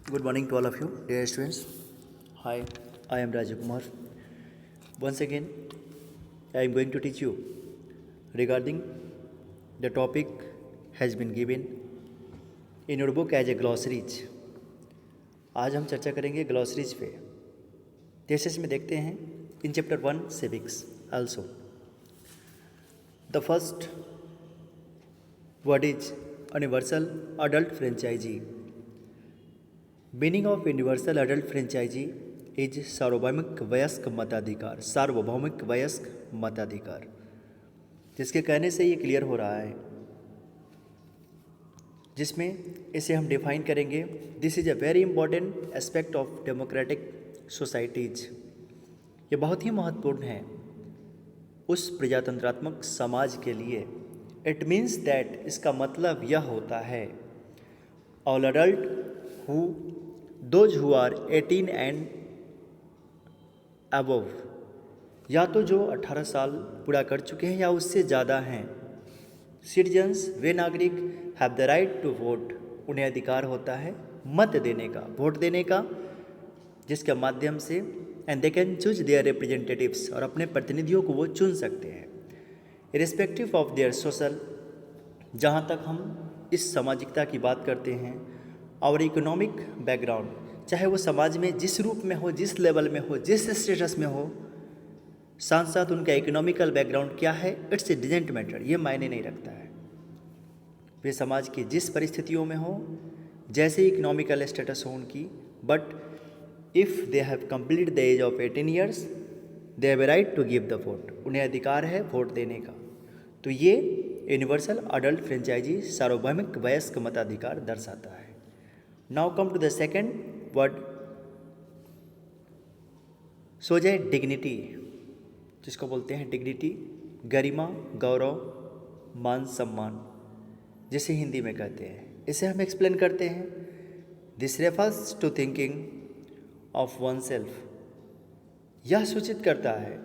Good morning to all of you, dear students. Hi, I am Rajiv Kumar. Once again, I am going to teach you regarding the topic has been given in your book as a glossaries. आज हम चर्चा करेंगे ग्लॉसरीज पे। जैसे इसमें देखते हैं in chapter 1 civics also the first word is universal adult franchise. Meaning of universal adult franchise is सार्वभौमिक वयस्क मताधिकार। सार्वभौमिक वयस्क मताधिकार, जिसके कहने से ये क्लियर हो रहा है, जिसमें इसे हम डिफाइन करेंगे। This is a very important aspect of democratic societies. ये बहुत ही महत्वपूर्ण है उस प्रजातंत्रात्मक समाज के लिए। इट मीन्स दैट, इसका मतलब यह होता है all adult who those who are 18 and above, या तो जो 18 साल पूरा कर चुके हैं या उससे ज़्यादा हैं। सिटीजन्स, वे नागरिक, have the right to vote, उन्हें अधिकार होता है मत देने का, वोट देने का, जिसके माध्यम से and they can choose there representatives, और अपने प्रतिनिधियों को वो चुन सकते हैं इरिस्पेक्टिव ऑफ देयर सोशल। जहाँ तक हम इस सामाजिकता की बात करते हैं, और इकोनॉमिक बैकग्राउंड, चाहे वो समाज में जिस रूप में हो, जिस लेवल में हो, जिस स्टेटस में हो, साथ साथ उनका इकोनॉमिकल बैकग्राउंड क्या है, इट्स ए डिजेंट मैटर, ये मायने नहीं रखता है। वे समाज की जिस परिस्थितियों में हो, जैसे इकोनॉमिकल स्टेटस हो उनकी, but if they have complete the age of 18 years they have a right to give the vote, उन्हें अधिकार है वोट देने का। तो ये यूनिवर्सल अडल्ट फ्रेंचाइजी सार्वभौमिक वयस्क मताधिकार दर्शाता है। Now come to the second word, so जाए डिग्निटी, जिसको बोलते हैं डिग्निटी, गरिमा, गौरव, मान सम्मान, जिसे हिंदी में कहते हैं। इसे हम एक्सप्लेन करते हैं। This refers to thinking of oneself. यह सूचित करता है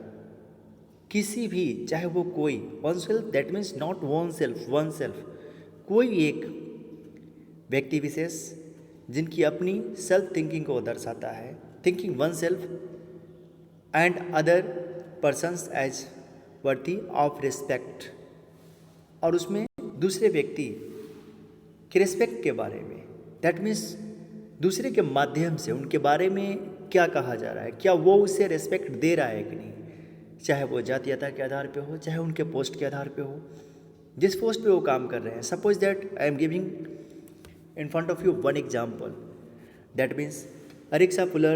किसी भी, चाहे वो कोई, oneself that means not oneself, oneself, कोई एक व्यक्ति विशेष जिनकी अपनी सेल्फ थिंकिंग को दर्शाता है, thinking oneself and other persons as worthy of respect, और उसमें दूसरे व्यक्ति के रिस्पेक्ट के बारे में, दैट मीन्स दूसरे के माध्यम से उनके बारे में क्या कहा जा रहा है, क्या वो उसे रिस्पेक्ट दे रहा है कि नहीं, चाहे वो जातीयता के आधार पे हो, चाहे उनके पोस्ट के आधार पे हो, जिस पोस्ट पे वो काम कर रहे हैं। Suppose that I am giving in front of you one example, that means a rickshaw puller,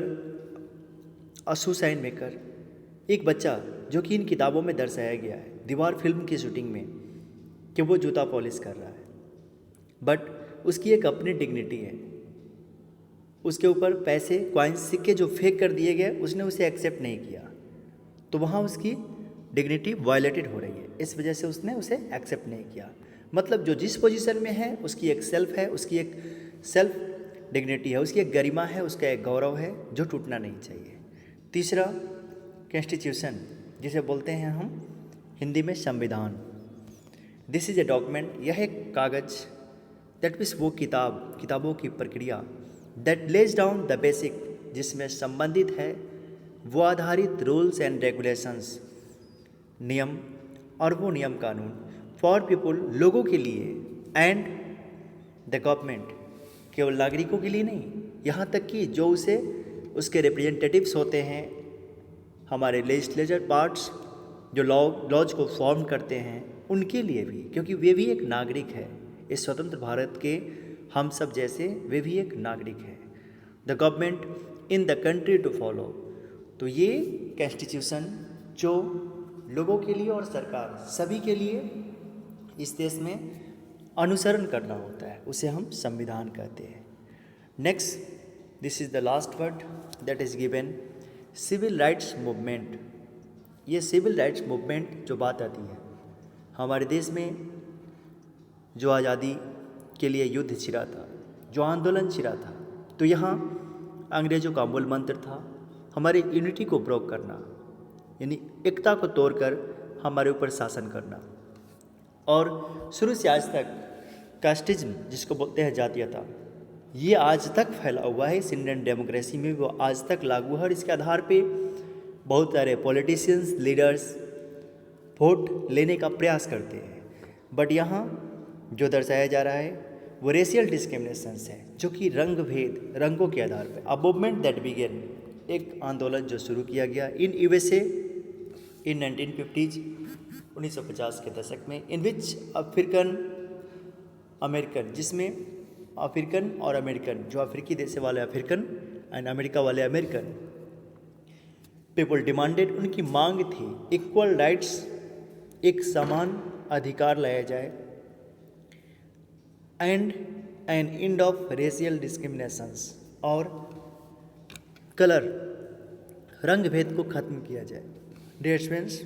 a shoe shine maker, एक बच्चा जो कि इन किताबों में दर्शाया गया है, दीवार फिल्म की शूटिंग में, कि वो जूता पॉलिश कर रहा है, बट उसकी एक अपनी डिग्निटी है। उसके ऊपर पैसे, कॉइन्स, सिक्के जो फेंक कर दिए गए, उसने उसे एक्सेप्ट नहीं किया, तो वहाँ उसकी डिग्निटी वायलेटेड हो रही है। इस वजह से उसने उसे एक्सेप्ट नहीं किया। मतलब जो जिस पोजीशन में है उसकी एक सेल्फ है, उसकी एक सेल्फ डिग्निटी है, उसकी एक गरिमा है, उसका एक गौरव है जो टूटना नहीं चाहिए। तीसरा, कॉन्स्टिट्यूशन, जिसे बोलते हैं हम हिंदी में संविधान। दिस इज ए डॉक्यूमेंट, यह एक कागज, दैट मीन्स वो किताब, किताबों की प्रक्रिया, that lays down the basic, जिसमें संबंधित है वो आधारित रूल्स एंड रेगुलेशंस, नियम और वो नियम कानून, फॉर पीपुल, लोगों के लिए, एंड द गवर्नमेंट, केवल नागरिकों के लिए नहीं, यहाँ तक कि जो उसे उसके रिप्रेजेंटेटिव्स होते हैं, हमारे लेजिस्लेचर पार्ट्स जो लॉज को फॉर्म करते हैं, उनके लिए भी, क्योंकि वे भी एक नागरिक है इस स्वतंत्र भारत के, हम सब जैसे वे भी एक नागरिक है। The government in the country to follow, तो ये कॉन्स्टिट्यूशन जो लोगों के लिए और सरकार सभी के लिए इस देश में अनुसरण करना होता है, उसे हम संविधान कहते हैं। Next, this is the last word that is given, civil rights movement. ये सिविल राइट्स मूवमेंट जो बात आती है, हमारे देश में जो आज़ादी के लिए युद्ध छिड़ा था, जो आंदोलन छिड़ा था, तो यहाँ अंग्रेज़ों का मूल मंत्र था हमारी यूनिटी को ब्रोक करना, यानी एकता को तोड़कर हमारे ऊपर शासन करना। और शुरू से आज तक कास्टिज्म, जिसको बोलते हैं जातीयता, ये आज तक फैला हुआ है इस इंडियन डेमोक्रेसी में, वो आज तक लागू है और इसके आधार पे बहुत सारे पॉलिटिशियंस लीडर्स वोट लेने का प्रयास करते हैं। बट यहाँ जो दर्शाया जा रहा है वो रेशियल डिस्क्रिमिनेशंस है, जो कि रंग भेद, रंगों के आधार पर। अ मूवमेंट दैट बिगेन, एक आंदोलन जो शुरू किया गया इन यूएसए इन 1950s, 1950 के दशक में, इन विच अफ्रीकन अमेरिकन, जिसमें अफ्रीकन और अमेरिकन, जो अफ्रीकी देश वाले अफ्रीकन एंड अमेरिका वाले अमेरिकन पीपल डिमांडेड, उनकी मांग थी इक्वल राइट्स, एक समान अधिकार लाया जाए, and an end of racial discriminations, और कलर, रंग भेद को खत्म किया जाए। Dear students,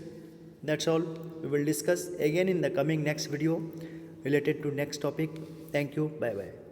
that's all. We will discuss again in the coming next video related to next topic. Thank you. Bye bye.